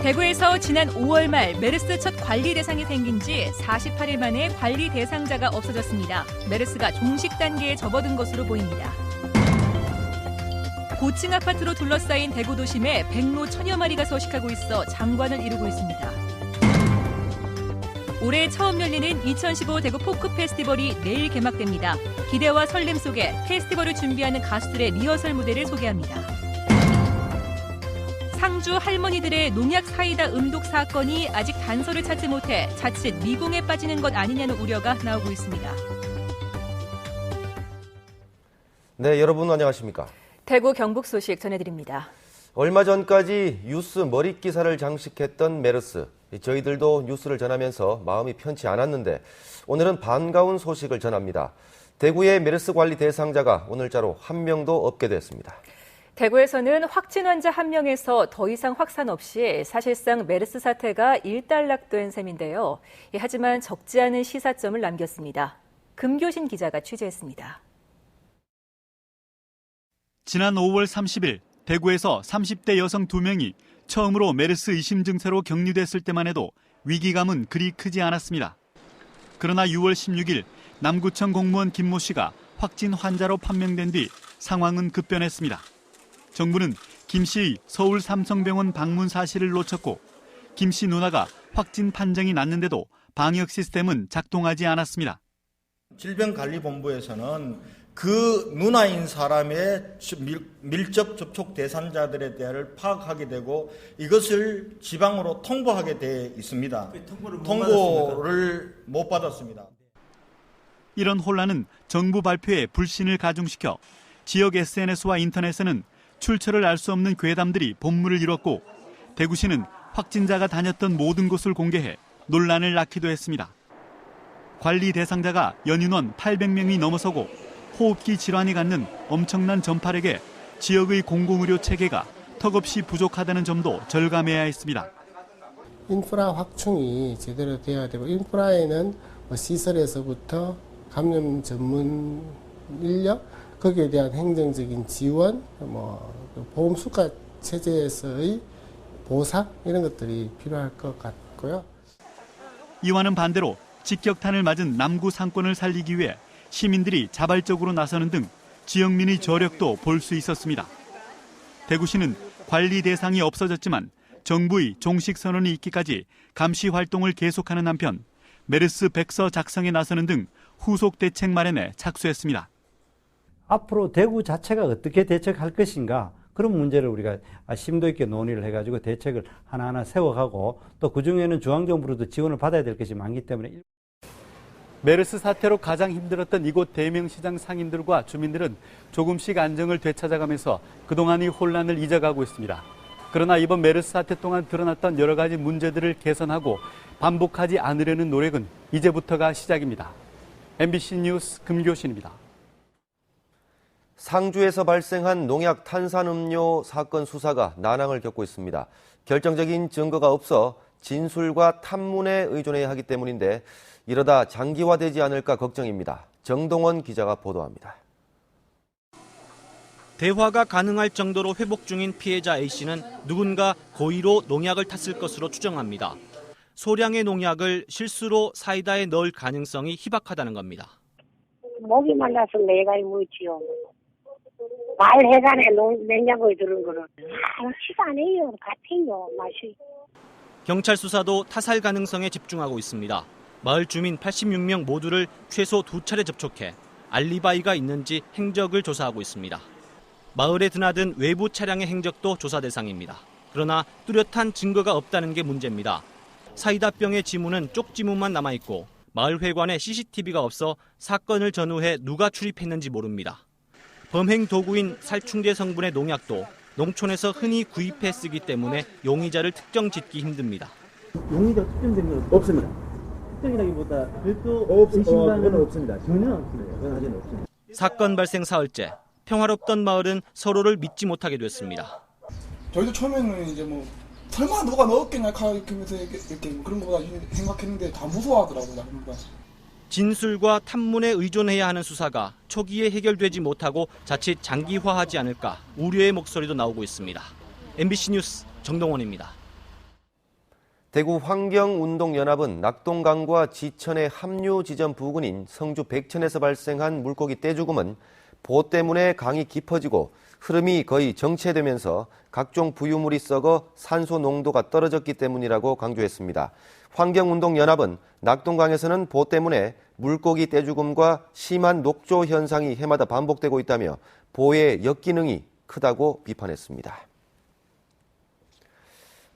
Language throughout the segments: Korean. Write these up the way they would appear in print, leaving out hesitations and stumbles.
대구에서 지난 5월 말 메르스 첫 관리 대상이 생긴 지 48일 만에 관리 대상자가 없어졌습니다. 메르스가 종식 단계에 접어든 것으로 보입니다. 고층 아파트로 둘러싸인 대구 도심에 백로 1000여 마리가 서식하고 있어 장관을 이루고 있습니다. 올해 처음 열리는 2015 대구 포크 페스티벌이 내일 개막됩니다. 기대와 설렘 속에 페스티벌을 준비하는 가수들의 리허설 무대를 소개합니다. 상주 할머니들의 농약 사이다 음독 사건이 아직 단서를 찾지 못해 자칫 미궁에 빠지는 것 아니냐는 우려가 나오고 있습니다. 네, 여러분 안녕하십니까? 대구 경북 소식 전해드립니다. 얼마 전까지 뉴스 머릿 기사를 장식했던 메르스. 저희들도 뉴스를 전하면서 마음이 편치 않았는데 오늘은 반가운 소식을 전합니다. 대구의 메르스 관리 대상자가 오늘자로 한 명도 없게 됐습니다. 대구에서는 확진 환자 1명에서 더 이상 확산 없이 사실상 메르스 사태가 일단락된 셈인데요. 하지만 적지 않은 시사점을 남겼습니다. 금교신 기자가 취재했습니다. 지난 5월 30일 대구에서 30대 여성 2명이 처음으로 메르스 의심 증세로 격리됐을 때만 해도 위기감은 그리 크지 않았습니다. 그러나 6월 16일 남구청 공무원 김모 씨가 확진 환자로 판명된 뒤 상황은 급변했습니다. 정부는 김 씨의 서울 삼성병원 방문 사실을 놓쳤고 김 씨 누나가 확진 판정이 났는데도 방역 시스템은 작동하지 않았습니다. 질병관리본부에서는 그 누나인 사람의 밀접 접촉 대상자들에 대해서 파악하게 되고 이것을 지방으로 통보하게 돼 있습니다. 통보를 못 받았습니다. 이런 혼란은 정부 발표에 불신을 가중시켜 지역 SNS와 인터넷에는 출처를 알 수 없는 괴담들이 본물을 이뤘고 대구시는 확진자가 다녔던 모든 곳을 공개해 논란을 낳기도 했습니다. 관리 대상자가 연인원 800명이 넘어서고 호흡기 질환이 갖는 엄청난 전파력에 지역의 공공의료 체계가 턱없이 부족하다는 점도 절감해야 했습니다. 인프라 확충이 제대로 돼야 되고 인프라에는 시설에서부터 감염 전문 인력, 거기에 대한 행정적인 지원, 보험 수가 체제에서의 보상 이런 것들이 필요할 것 같고요. 이와는 반대로 직격탄을 맞은 남구 상권을 살리기 위해 시민들이 자발적으로 나서는 등 지역민의 저력도 볼 수 있었습니다. 대구시는 관리 대상이 없어졌지만 정부의 종식 선언이 있기까지 감시 활동을 계속하는 한편 메르스 백서 작성에 나서는 등 후속 대책 마련에 착수했습니다. 앞으로 대구 자체가 어떻게 대책할 것인가 그런 문제를 우리가 심도 있게 논의를 해가지고 대책을 하나하나 세워가고 또 그중에는 중앙정부로도 지원을 받아야 될 것이 많기 때문에 메르스 사태로 가장 힘들었던 이곳 대명시장 상인들과 주민들은 조금씩 안정을 되찾아가면서 그동안의 혼란을 잊어가고 있습니다. 그러나 이번 메르스 사태 동안 드러났던 여러 가지 문제들을 개선하고 반복하지 않으려는 노력은 이제부터가 시작입니다. MBC 뉴스 금교신입니다. 상주에서 발생한 농약 탄산음료 사건 수사가 난항을 겪고 있습니다. 결정적인 증거가 없어 진술과 탐문에 의존해야 하기 때문인데 이러다 장기화되지 않을까 걱정입니다. 정동원 기자가 보도합니다. 대화가 가능할 정도로 회복 중인 피해자 A씨는 누군가 고의로 농약을 탔을 것으로 추정합니다. 소량의 농약을 실수로 사이다에 넣을 가능성이 희박하다는 겁니다. 목이 말라서 내가 뭐지요. 말해간에 냉장고에 들은 거는 그렇지가 않아요. 같아요. 맛이. 경찰 수사도 타살 가능성에 집중하고 있습니다. 마을 주민 86명 모두를 최소 2차례 접촉해 알리바이가 있는지 행적을 조사하고 있습니다. 마을에 드나든 외부 차량의 행적도 조사 대상입니다. 그러나 뚜렷한 증거가 없다는 게 문제입니다. 사이다병의 지문은 쪽지문만 남아있고 마을 회관에 CCTV가 없어 사건을 전후해 누가 출입했는지 모릅니다. 범행 도구인 살충제 성분의 농약도 농촌에서 흔히 구입해 쓰기 때문에 용의자를 특정 짓기 힘듭니다. 용의자 특정된 건 없습니다. 특정이라기보다 별도 의심가는 없습니다. 전혀 없습니다. 그건 아직 없습니다. 사건 발생 사흘째, 평화롭던 마을은 서로를 믿지 못하게 됐습니다. 저희도 처음에는 이제 설마 누가 넣었겠냐 이렇게 그런 거보다 생각했는데 다 무서워하더라고요. 진술과 탐문에 의존해야 하는 수사가 초기에 해결되지 못하고 자칫 장기화하지 않을까 우려의 목소리도 나오고 있습니다. MBC 뉴스 정동원입니다. 대구 환경운동연합은 낙동강과 지천의 합류 지점 부근인 성주 백천에서 발생한 물고기 떼죽음은 보 때문에 강이 깊어지고 흐름이 거의 정체되면서 각종 부유물이 썩어 산소 농도가 떨어졌기 때문이라고 강조했습니다. 환경운동연합은 낙동강에서는 보 때문에 물고기 떼죽음과 심한 녹조 현상이 해마다 반복되고 있다며 보의 역기능이 크다고 비판했습니다.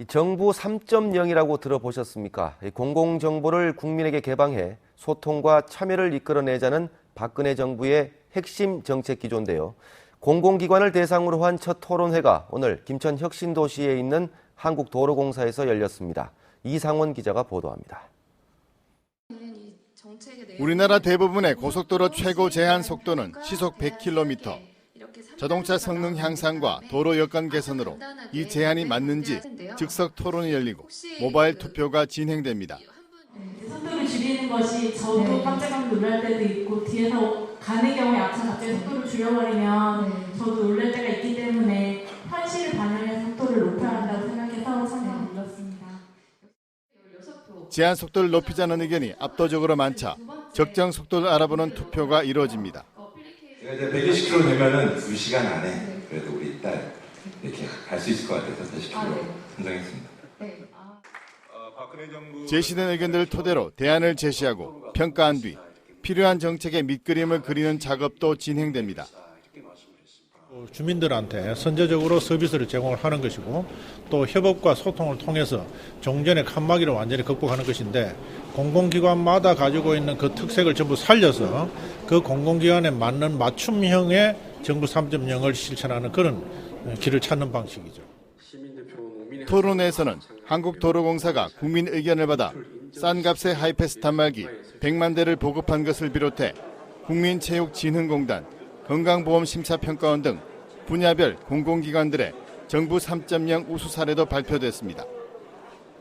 정부 3.0이라고 들어보셨습니까? 공공정보를 국민에게 개방해 소통과 참여를 이끌어내자는 박근혜 정부의 핵심 정책 기조인데요. 공공기관을 대상으로 한 첫 토론회가 오늘 김천 혁신도시에 있는 한국도로공사에서 열렸습니다. 이상원 기자가 보도합니다. 우리나라 대부분의 고속도로 최고 제한 속도는 시속 100km. 자동차 성능 향상과 도로 여건 개선으로 이 제한이 맞는지 즉석 토론이 열리고 모바일 투표가 진행됩니다. 속도를 줄이는 것이 저도 깜짝 놀랄 때도 있고 뒤에서 가는 경우에 앞차 갑자기 속도를 줄여버리면 저도 놀랄 때가 있기 때문에 현실을 반영해서 속도를 높여야 한다고 생각해서 참여를 눌렀습니다. 제한 속도를 높이자는 의견이 압도적으로 많자 적정 속도를 알아보는 투표가 이루어집니다. 제가 120km 되면은 2시간 안에 그래도 우리 딸 이렇게 갈 수 있을 것 같아서 120km 선정했습니다. 제시된 의견들을 토대로 대안을 제시하고 평가한 뒤 필요한 정책의 밑그림을 그리는 작업도 진행됩니다. 주민들한테 선제적으로 서비스를 제공하는 것이고 또 협업과 소통을 통해서 종전의 칸막이를 완전히 극복하는 것인데 공공기관마다 가지고 있는 그 특색을 전부 살려서 그 공공기관에 맞는 맞춤형의 정부 3.0을 실천하는 그런 길을 찾는 방식이죠. 토론회에서는 한국도로공사가 국민 의견을 받아 싼 값의 하이패스 단말기 100만 대를 보급한 것을 비롯해 국민체육진흥공단, 건강보험심사평가원 등 분야별 공공기관들의 정부 3.0 우수 사례도 발표됐습니다.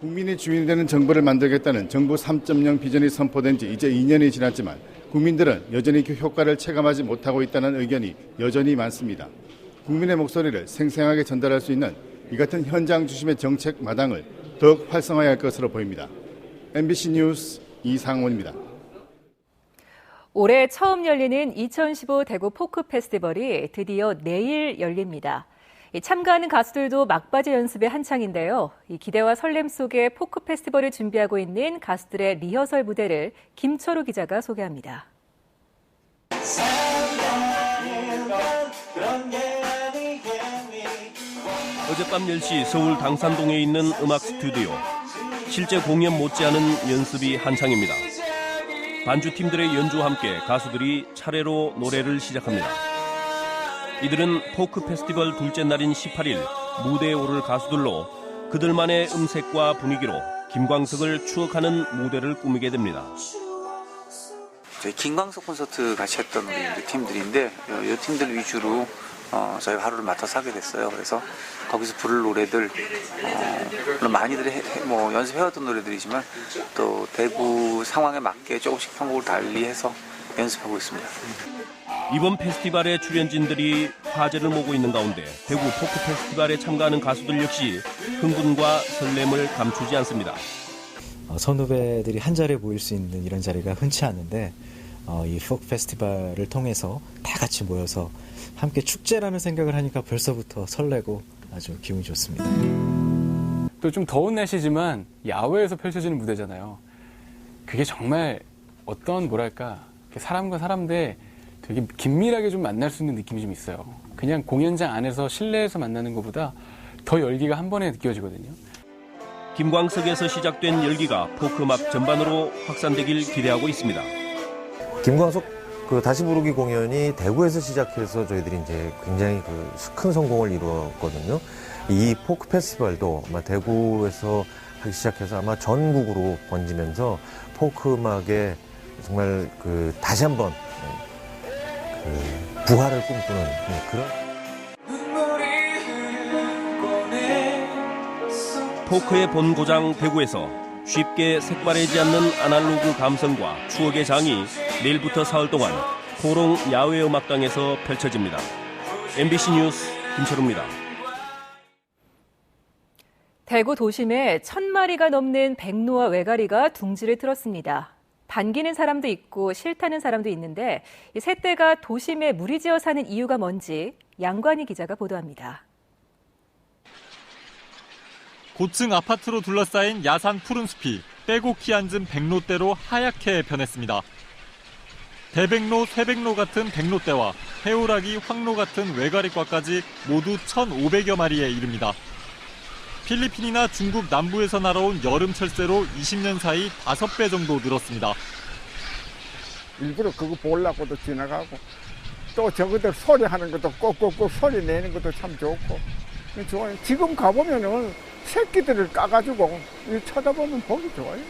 국민이 주인이 되는 정부를 만들겠다는 정부 3.0 비전이 선포된 지 이제 2년이 지났지만 국민들은 여전히 그 효과를 체감하지 못하고 있다는 의견이 여전히 많습니다. 국민의 목소리를 생생하게 전달할 수 있는 이 같은 현장 중심의 정책 마당을 더욱 활성화해야 할 것으로 보입니다. MBC 뉴스 이상원입니다. 올해 처음 열리는 2015 대구 포크 페스티벌이 드디어 내일 열립니다. 참가하는 가수들도 막바지 연습에 한창인데요. 이 기대와 설렘 속에 포크 페스티벌을 준비하고 있는 가수들의 리허설 무대를 김철우 기자가 소개합니다. 어젯밤 10시 서울 당산동에 있는 음악 스튜디오. 실제 공연 못지않은 연습이 한창입니다. 반주팀들의 연주와 함께 가수들이 차례로 노래를 시작합니다. 이들은 포크 페스티벌 둘째 날인 18일 무대에 오를 가수들로 그들만의 음색과 분위기로 김광석을 추억하는 무대를 꾸미게 됩니다. 저희 김광석 콘서트 같이 했던 우리 팀들인데 이 팀들 위주로 저희 하루를 맡아서 하게 됐어요. 그래서 거기서 부를 노래들 물론 많이들 연습해왔던 노래들이지만 또 대구 상황에 맞게 조금씩 편곡을 달리해서 연습하고 있습니다. 이번 페스티벌의 출연진들이 화제를 모으고 있는 가운데 대구 포크 페스티벌에 참가하는 가수들 역시 흥분과 설렘을 감추지 않습니다. 선후배들이 한 자리에 모일 수 있는 이런 자리가 흔치 않은데 이 포크 페스티벌을 통해서 다 같이 모여서 함께 축제라는 생각을 하니까 벌써부터 설레고 아주 기분이 좋습니다. 또 좀 더운 날씨지만 야외에서 펼쳐지는 무대잖아요. 그게 정말 어떤 사람과 사람들 되게 긴밀하게 좀 만날 수 있는 느낌이 좀 있어요. 그냥 공연장 안에서 실내에서 만나는 것보다 더 열기가 한 번에 느껴지거든요. 김광석에서 시작된 열기가 포크 음악 전반으로 확산되길 기대하고 있습니다. 김광석 다시 부르기 공연이 대구에서 시작해서 저희들이 이제 굉장히 큰 성공을 이루었거든요. 이 포크 페스티벌도 아마 대구에서 하기 시작해서 아마 전국으로 번지면서 포크 음악에 정말 다시 한번 부활을 꿈꾸는 그런. 포크의 본고장 대구에서 쉽게 색바래지 않는 아날로그 감성과 추억의 장이 내일부터 사흘 동안 코롱 야외 음악당에서 펼쳐집니다. MBC 뉴스 김철우입니다. 대구 도심에 1000마리가 넘는 백로와 외가리가 둥지를 틀었습니다. 반기는 사람도 있고 싫다는 사람도 있는데 이 새떼가 도심에 무리지어 사는 이유가 뭔지 양관희 기자가 보도합니다. 고층 아파트로 둘러싸인 야산 푸른 숲이 빼곡히 앉은 백로떼로 하얗게 변했습니다. 대백로, 쇠백로 같은 백로떼와 해오라기, 황로 같은 외가리과까지 모두 1,500여 마리에 이릅니다. 필리핀이나 중국 남부에서 날아온 여름 철새로 20년 사이 5배 정도 늘었습니다. 일부러 그거 보려고도 지나가고 또 저것들 소리하는 것도 꼭꼭꼭 소리 내는 것도 참 좋고 좋아요. 지금 가보면은 새끼들을 까가지고 쳐다보면 보기 좋아요.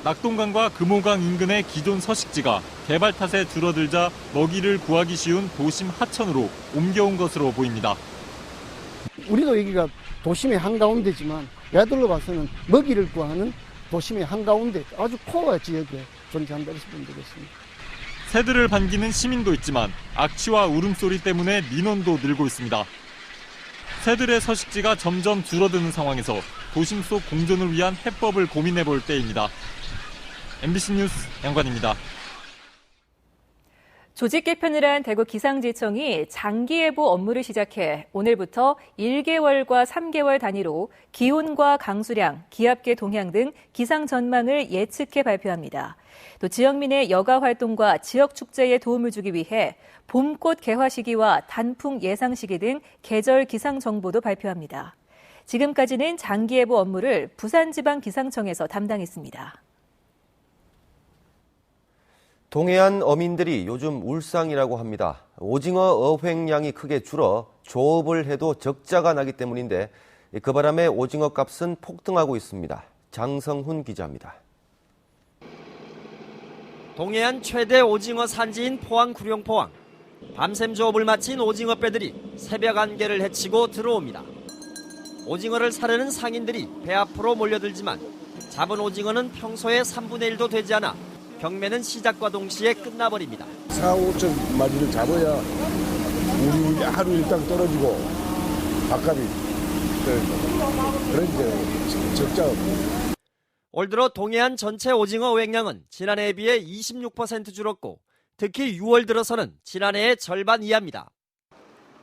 낙동강과 금호강 인근의 기존 서식지가 개발 탓에 줄어들자 먹이를 구하기 쉬운 도심 하천으로 옮겨온 것으로 보입니다. 우리도 여기가 도심의 한가운데지만 얘들로 봐서는 먹이를 구하는 도심의 한가운데 아주 코어 지역에 존재한다 이렇게 보면 되겠습니다. 새들을 반기는 시민도 있지만 악취와 울음소리 때문에 민원도 늘고 있습니다. 새들의 서식지가 점점 줄어드는 상황에서 도심 속 공존을 위한 해법을 고민해 볼 때입니다. MBC 뉴스 양관입니다. 조직 개편을 한 대구 기상지청이 장기예보 업무를 시작해 오늘부터 1개월과 3개월 단위로 기온과 강수량, 기압계 동향 등 기상 전망을 예측해 발표합니다. 또 지역민의 여가 활동과 지역 축제에 도움을 주기 위해 봄꽃 개화 시기와 단풍 예상 시기 등 계절 기상 정보도 발표합니다. 지금까지는 장기예보 업무를 부산지방기상청에서 담당했습니다. 동해안 어민들이 요즘 울상이라고 합니다. 오징어 어획량이 크게 줄어 조업을 해도 적자가 나기 때문인데 그 바람에 오징어 값은 폭등하고 있습니다. 장성훈 기자입니다. 동해안 최대 오징어 산지인 포항 구룡포항. 밤샘 조업을 마친 오징어 배들이 새벽 안개를 헤치고 들어옵니다. 오징어를 사려는 상인들이 배 앞으로 몰려들지만 잡은 오징어는 평소의 3분의 1도 되지 않아 경매는 시작과 동시에 끝나버립니다. 4-5천 마리를 잡아야 우리 하루 일당 떨어지고 밥값이 그러니까 적자 없고. 올 들어 동해안 전체 오징어 어획량은 지난해에 비해 26% 줄었고 특히 6월 들어서는 지난해의 절반 이하입니다.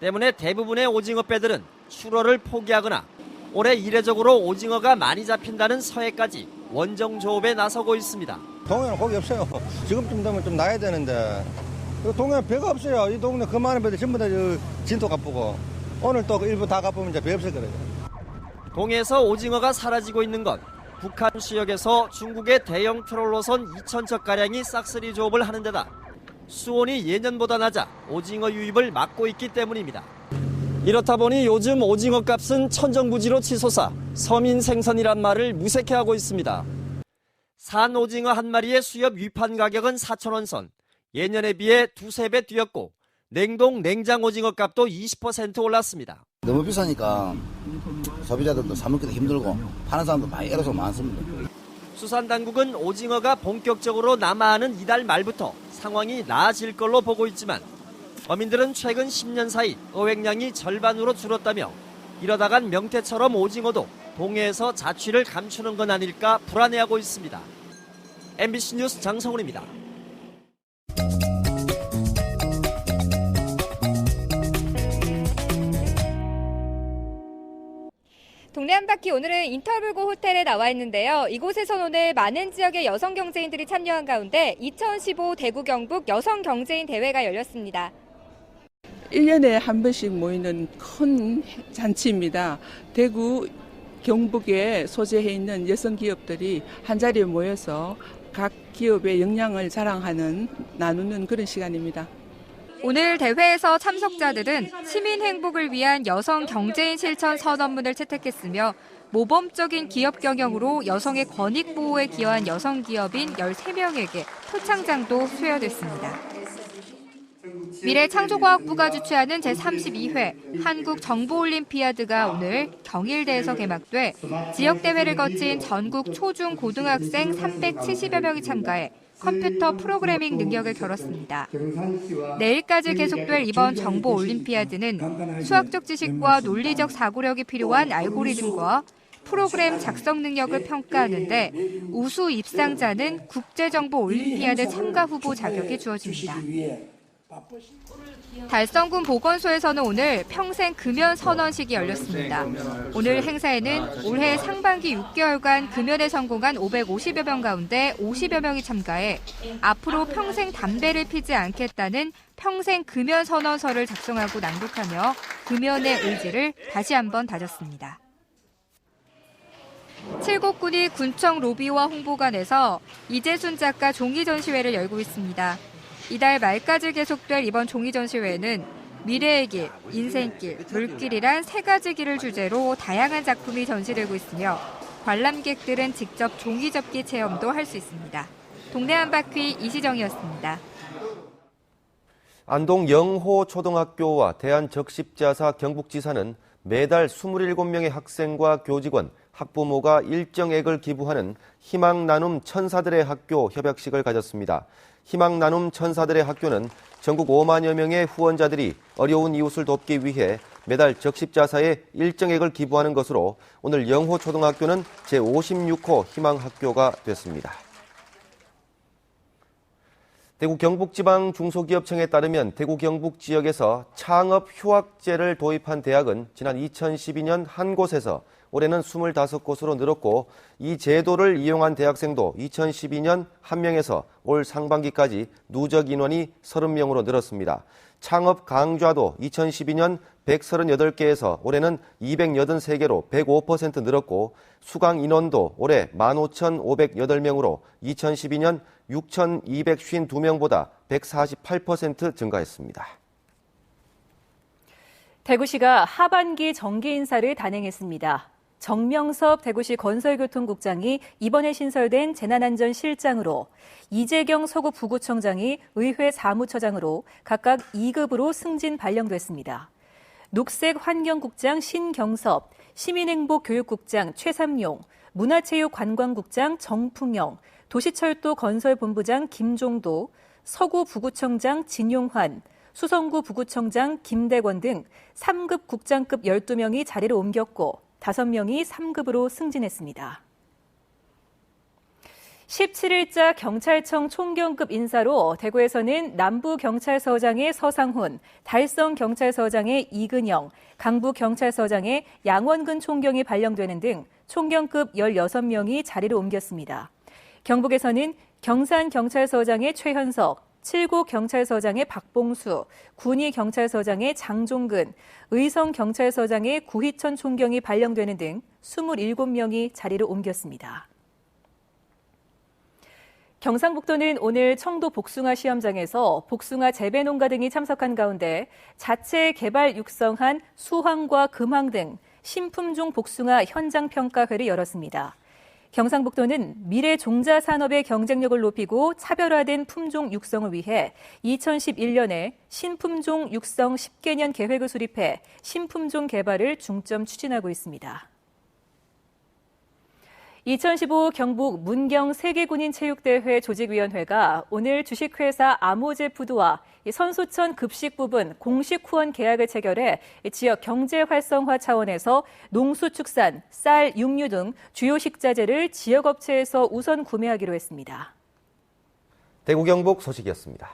때문에 대부분의 오징어 배들은 출어를 포기하거나 올해 이례적으로 오징어가 많이 잡힌다는 서해까지 원정 조업에 나서고 있습니다. 동해는 거기 없어요. 지금쯤 되면 좀 나야 되는데 동해는 배가 없어요. 이 동네 그 많은 배들 전부 다 진도 갚고 오늘 또 일부 다 갚으면 이제 배 없을 거예요. 동해에서 오징어가 사라지고 있는 건 북한 수역에서 중국의 대형 트롤로선 2,000척가량이 싹쓸이 조업을 하는 데다 수온이 예년보다 낮아 오징어 유입을 막고 있기 때문입니다. 이렇다 보니 요즘 오징어 값은 천정부지로 치솟아 서민 생선이란 말을 무색해하고 있습니다. 산 오징어 한 마리의 수협 위판 가격은 4,000원 선, 예년에 비해 2-3배 뛰었고 냉동 냉장 오징어 값도 20% 올랐습니다. 너무 비싸니까 소비자들도 사 먹기도 힘들고 파는 사람도 많이 애로서 많습니다. 수산당국은 오징어가 본격적으로 남하하는 이달 말부터 상황이 나아질 걸로 보고 있지만 어민들은 최근 10년 사이 어획량이 절반으로 줄었다며 이러다간 명태처럼 오징어도 동해에서 자취를 감추는 건 아닐까 불안해하고 있습니다. MBC 뉴스 장성훈입니다. 동네 한 바퀴 오늘은 인터뷰고 호텔에 나와 있는데요. 이곳에선 오늘 많은 지역의 여성 경제인들이 참여한 가운데 2015 대구 경북 여성 경제인 대회가 열렸습니다. 1년에 한 번씩 모이는 큰 잔치입니다. 대구, 경북에 소재해 있는 여성 기업들이 한자리에 모여서 각 기업의 역량을 자랑하는, 나누는 그런 시간입니다. 오늘 대회에서 참석자들은 시민 행복을 위한 여성 경제인 실천 선언문을 채택했으며 모범적인 기업 경영으로 여성의 권익 보호에 기여한 여성 기업인 13명에게 표창장도 수여됐습니다. 미래창조과학부가 주최하는 제32회 한국정보올림피아드가 오늘 경일대에서 개막돼 지역대회를 거친 전국 초중고등학생 370여 명이 참가해 컴퓨터 프로그래밍 능력을 겨뤘습니다. 내일까지 계속될 이번 정보 올림피아드는 수학적 지식과 논리적 사고력이 필요한 알고리즘과 프로그램 작성 능력을 평가하는데 우수 입상자는 국제정보 올림피아드 참가 후보 자격이 주어집니다. 달성군 보건소에서는 오늘 평생 금연 선언식이 열렸습니다. 오늘 행사에는 올해 상반기 6개월간 금연에 성공한 550여 명 가운데 50여 명이 참가해 앞으로 평생 담배를 피지 않겠다는 평생 금연 선언서를 작성하고 낭독하며 금연의 의지를 다시 한번 다졌습니다. 칠곡군이 군청 로비와 홍보관에서 이재순 작가 종이 전시회를 열고 있습니다. 이달 말까지 계속될 이번 종이 전시회에는 미래의 길, 인생길, 물길이란 세 가지 길을 주제로 다양한 작품이 전시되고 있으며 관람객들은 직접 종이 접기 체험도 할 수 있습니다. 동네 한바퀴 이시정이었습니다. 안동 영호초등학교와 대한적십자사 경북지사는 매달 27명의 학생과 교직원, 학부모가 일정액을 기부하는 희망나눔 천사들의 학교 협약식을 가졌습니다. 희망나눔 천사들의 학교는 전국 5만여 명의 후원자들이 어려운 이웃을 돕기 위해 매달 적십자사에 일정액을 기부하는 것으로 오늘 영호초등학교는 제56호 희망학교가 됐습니다. 대구 경북지방중소기업청에 따르면 대구 경북 지역에서 창업 휴학제를 도입한 대학은 지난 2012년 한 곳에서 올해는 25곳으로 늘었고 이 제도를 이용한 대학생도 2012년 1명에서 올 상반기까지 누적 인원이 30명으로 늘었습니다. 창업 강좌도 2012년 138개에서 올해는 283개로 105% 늘었고 수강 인원도 올해 15,508명으로 2012년 6,252명보다 148% 증가했습니다. 대구시가 하반기 정기 인사를 단행했습니다. 정명섭 대구시 건설교통국장이 이번에 신설된 재난안전실장으로 이재경 서구 부구청장이 의회 사무처장으로 각각 2급으로 승진 발령됐습니다. 녹색환경국장 신경섭, 시민행복교육국장 최삼용, 문화체육관광국장 정풍영, 도시철도 건설본부장 김종도, 서구 부구청장 진용환, 수성구 부구청장 김대권 등 3급 국장급 12명이 자리를 옮겼고 5명이 3급으로 승진했습니다. 17일자 경찰청 총경급 인사로 대구에서는 남부경찰서장의 서상훈, 달성경찰서장의 이근영, 강부경찰서장의 양원근 총경이 발령되는 등 총경급 16명이 자리를 옮겼습니다. 경북에서는 경산경찰서장의 최현석, 칠곡경찰서장의 박봉수, 군위경찰서장의 장종근, 의성경찰서장의 구희천 총경이 발령되는 등 27명이 자리를 옮겼습니다. 경상북도는 오늘 청도 복숭아 시험장에서 복숭아 재배 농가 등이 참석한 가운데 자체 개발 육성한 수황과 금황 등 신품종 복숭아 현장 평가회를 열었습니다. 경상북도는 미래 종자 산업의 경쟁력을 높이고 차별화된 품종 육성을 위해 2011년에 신품종 육성 10개년 계획을 수립해 신품종 개발을 중점 추진하고 있습니다. 2015 경북 문경 세계군인체육대회 조직위원회가 오늘 주식회사 아모제푸드와 선수촌 급식 부분 공식 후원 계약을 체결해 지역 경제 활성화 차원에서 농수축산, 쌀, 육류 등 주요 식자재를 지역업체에서 우선 구매하기로 했습니다. 대구 경북 소식이었습니다.